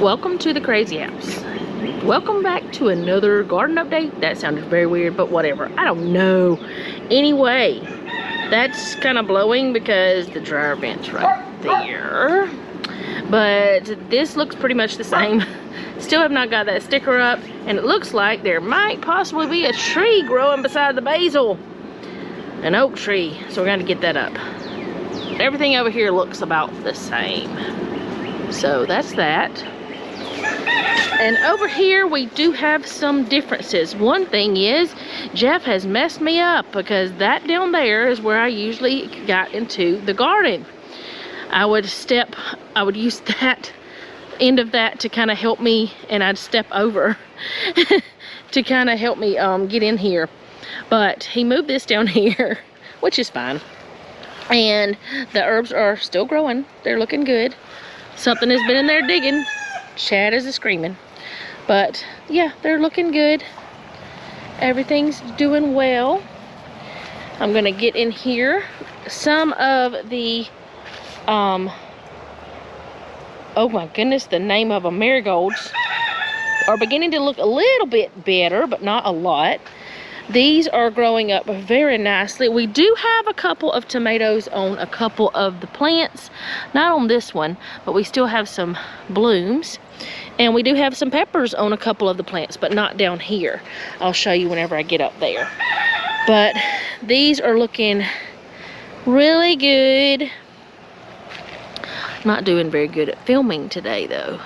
Welcome to the crazy house. Welcome back to another garden update. That sounded very weird, but whatever. I don't know. Anyway, that's kind of blowing because the dryer vent's right there. But this looks pretty much the same. Still have not got that sticker up, and it looks like there might possibly be a tree growing beside the basil. An oak tree, so we're gonna get that up. Everything over here looks about the same. So that's that. And over here we do have some differences. One thing is, Jeff has messed me up because that down there is where I usually got into the garden. I would use that end of that to kind of help me, and I'd step over to kind of help me get in here. But he moved this down here, which is fine. And the herbs are still growing. They're looking good. Something has been in there digging. Chad is screaming. But yeah, they're looking good. Everything's doing well. I'm gonna get in here. Some of the oh my goodness, the name of them, marigolds, are beginning to look a little bit better, but not a lot. These are growing up very nicely. We do have a couple of tomatoes on a couple of the plants. Not on this one, but we still have some blooms. And we do have some peppers on a couple of the plants, but not down here. I'll show you whenever I get up there. But these are looking really good. Not doing very good at filming today though.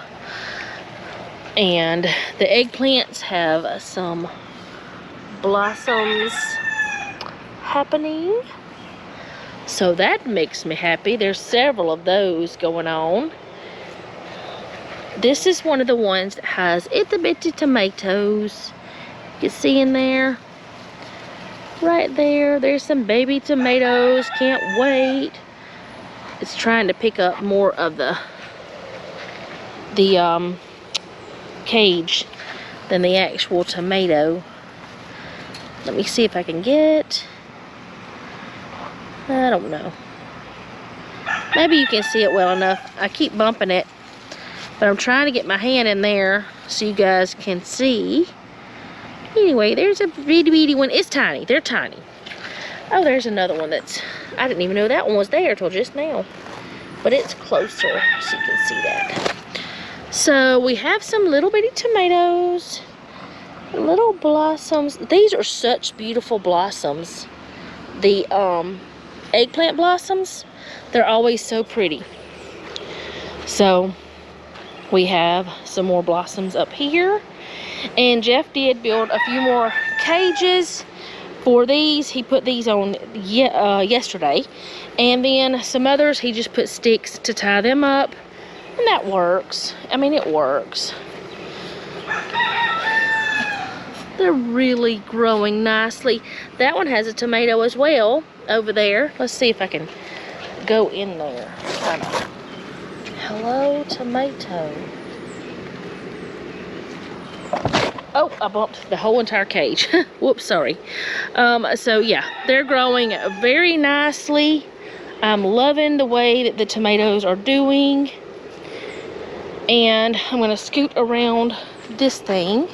And the eggplants have some blossoms happening, so that makes me happy. There's several of those going on. This is one of the ones that has itty bitty tomatoes. You can see in there, right there, there's some baby tomatoes. Can't wait. It's trying to pick up more of the cage than the actual tomato. Let me see if I can get, I don't know. Maybe you can see it well enough. I keep bumping it, but I'm trying to get my hand in there so you guys can see. Anyway, there's a bitty one. It's tiny. They're tiny. Oh, there's another one that's, I didn't even know that one was there till just now. But it's closer so you can see that. So we have some little bitty tomatoes. Little blossoms. These are such beautiful blossoms. The eggplant blossoms, they're always so pretty. So we have some more blossoms up here, and Jeff did build a few more cages for these. He put these on yesterday, and then some others he just put sticks to tie them up, and that works. I mean, it works. They're really growing nicely. That one has a tomato as well over there. Let's see if I can go in there. Kind of. Hello, tomato. Oh, I bumped the whole entire cage. Whoops, sorry. So yeah, they're growing very nicely. I'm loving the way that the tomatoes are doing. And I'm gonna scoot around this thing.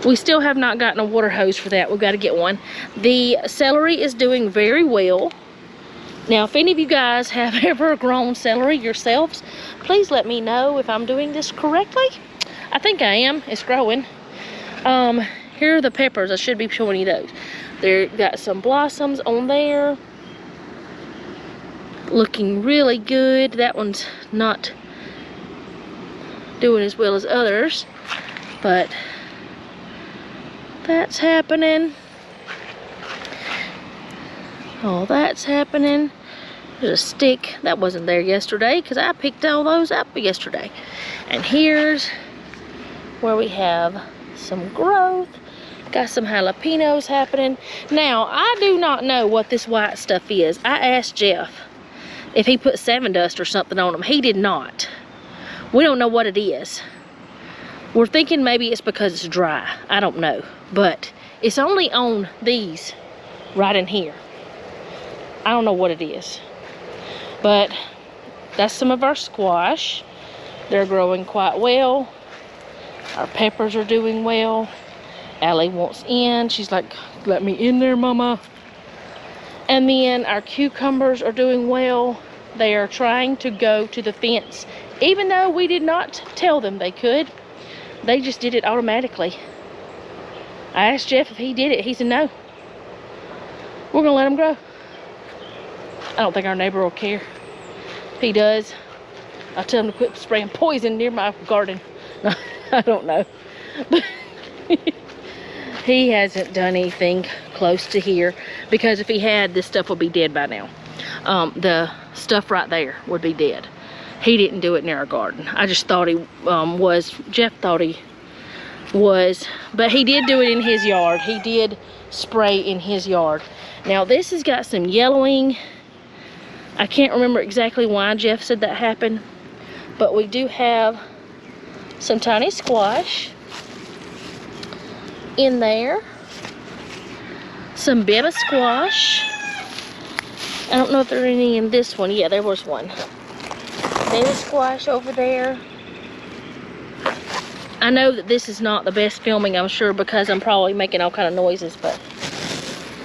We still have not gotten a water hose for that. We've got to get one. The celery is doing very well. Now, if any of you guys have ever grown celery yourselves, please let me know if I'm doing this correctly. I think I am. It's growing. Here are the peppers. I should be showing you those. They've got some blossoms on there. Looking really good. That one's not doing as well as others, but that's happening. Oh, that's happening. There's a stick that wasn't there yesterday because I picked all those up yesterday. And here's where we have some growth. Got some jalapenos happening. Now, I do not know what this white stuff is. I asked Jeff if he put Savin dust or something on them. He did not. We don't know what it is. We're thinking maybe it's because it's dry. I don't know. But it's only on these right in here. I don't know what it is. But that's some of our squash. They're growing quite well. Our peppers are doing well. Allie wants in. She's like, let me in there, Mama. And then our cucumbers are doing well. They are trying to go to the fence. Even though we did not tell them they could, they just did it automatically. I asked Jeff if he did it. He said no. We're gonna let them grow. I don't think our neighbor will care. If he does, I'll tell him to quit spraying poison near my garden. I don't know. But he hasn't done anything close to here, because if he had, this stuff would be dead by now. The stuff right there would be dead. He didn't do it near our garden. I just thought he was. Jeff thought he was, but he did do it in his yard. He did spray in his yard. Now this has got some yellowing. I can't remember exactly why Jeff said that happened, but we do have some tiny squash in there. Some baby squash. I don't know if there are any in this one. Yeah, there was one. Baby squash over there. I know that this is not the best filming, I'm sure, because I'm probably making all kind of noises, but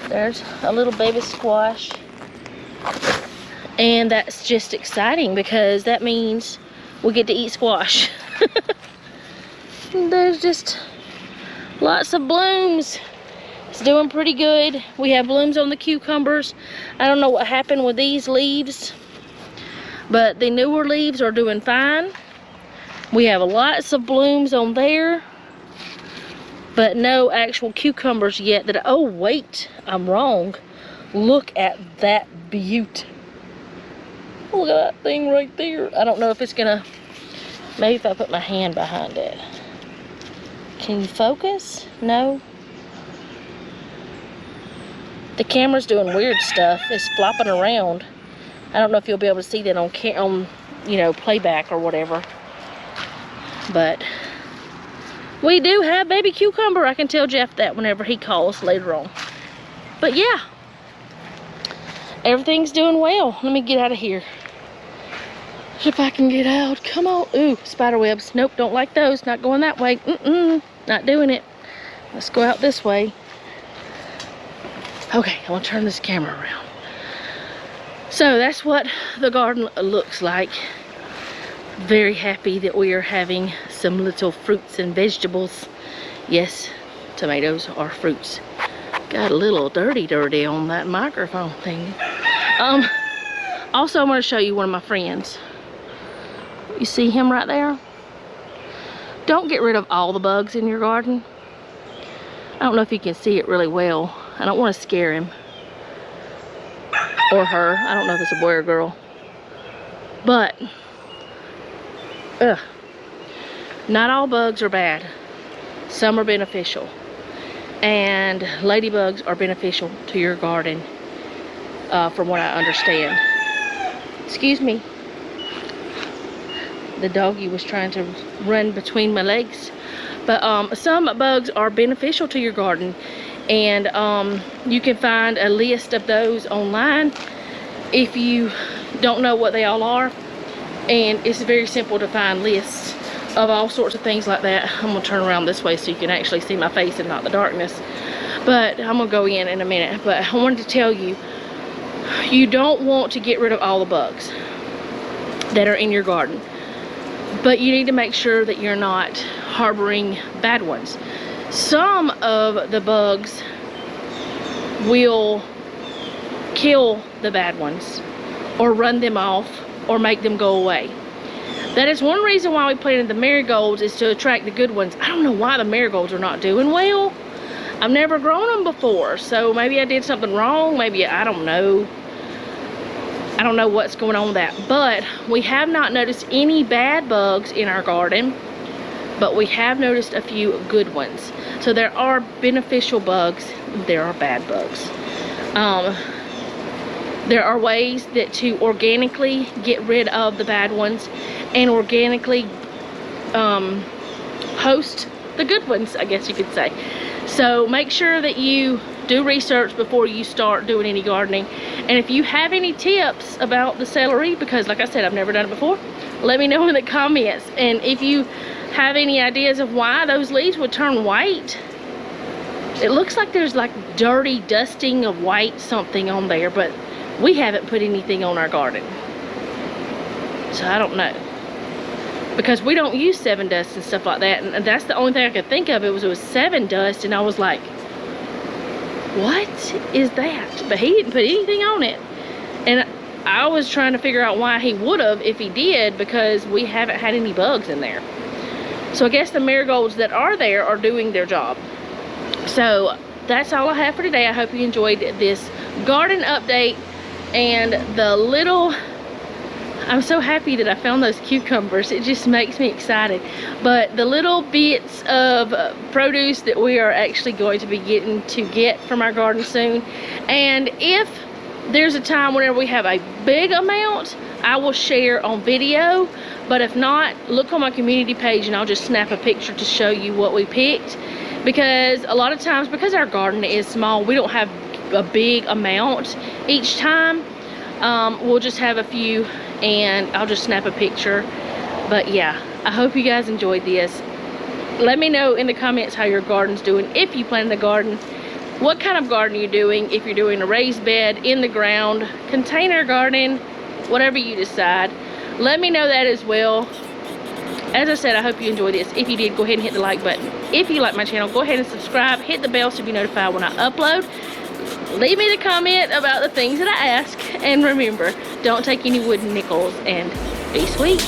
there's a little baby squash. And that's just exciting, because that means we get to eat squash. There's just lots of blooms. It's doing pretty good. We have blooms on the cucumbers. I don't know what happened with these leaves, but the newer leaves are doing fine. We have lots of blooms on there, but no actual cucumbers yet. Oh wait, I'm wrong. Look at that beauty. Look at that thing right there. I don't know if it's gonna, maybe if I put my hand behind it. Can you focus? No. The camera's doing weird stuff. It's flopping around. I don't know if you'll be able to see that on you know, playback or whatever. But we do have baby cucumber. I can tell Jeff that whenever he calls later on. But yeah, everything's doing well. Let me get out of here. If I can get out. Come on. Ooh, spider webs. Nope, don't like those. Not going that way. Not doing it. Let's go out this way. Okay, I'm gonna turn this camera around. So that's what the garden looks like. Very happy that we are having some little fruits and vegetables. Yes, tomatoes are fruits. Got a little dirty on that microphone thing. Also, I'm going to show you one of my friends. You see him right there? Don't get rid of all the bugs in your garden. I don't know if you can see it really well. I don't want to scare him. Or her. I don't know if it's a boy or girl. But not all bugs are bad. Some are beneficial. And ladybugs are beneficial to your garden, from what I understand. Excuse me. The doggy was trying to run between my legs. But some bugs are beneficial to your garden. And you can find a list of those online if you don't know what they all are. And it's very simple to find lists of all sorts of things like that. I'm gonna turn around this way so you can actually see my face and not the darkness. But I'm gonna go in a minute. But I wanted to tell you, you don't want to get rid of all the bugs that are in your garden. But you need to make sure that you're not harboring bad ones. Some of the bugs will kill the bad ones or run them off or make them go away. That is one reason why we planted the marigolds, is to attract the good ones. I don't know why the marigolds are not doing well. I've never grown them before, so maybe I did something wrong. Maybe, I don't know. I don't know what's going on with that. But we have not noticed any bad bugs in our garden, but we have noticed a few good ones. So there are beneficial bugs, there are bad bugs. There are ways that to organically get rid of the bad ones and organically host the good ones, I guess you could say. So make sure that you do research before you start doing any gardening. And if you have any tips about the celery, because like I said, I've never done it before, Let me know in the comments. And if you have any ideas of why those leaves would turn white, it looks like there's like dirty dusting of white something on there, but we haven't put anything on our garden, so I don't know, because we don't use 7 dust and stuff like that, and that's the only thing I could think of. It was 7 dust, and I was like, what is that? But he didn't put anything on it, and I was trying to figure out why he would have if he did, because we haven't had any bugs in there. So I guess the marigolds that are there are doing their job. So that's all I have for today. I hope you enjoyed this garden update. And the little, I'm so happy that I found those cucumbers. It just makes me excited. But the little bits of produce that we are actually going to be getting to get from our garden soon. And if there's a time whenever we have a big amount, I will share on video. But if not, look on my community page and I'll just snap a picture to show you what we picked. Because a lot of times, because our garden is small, we don't have a big amount each time. We'll just have a few and I'll just snap a picture. But yeah, I hope you guys enjoyed this. Let me know in the comments how your garden's doing, if you plant a garden, what kind of garden you're doing, if you're doing a raised bed, in the ground, container garden, whatever you decide. Let me know that as well. As I said, I hope you enjoyed this. If you did, go ahead and hit the like button. If you like my channel, go ahead and subscribe. Hit the bell so be notified when I upload. Leave me the comment about the things that I ask. And remember, don't take any wooden nickels, and be sweet.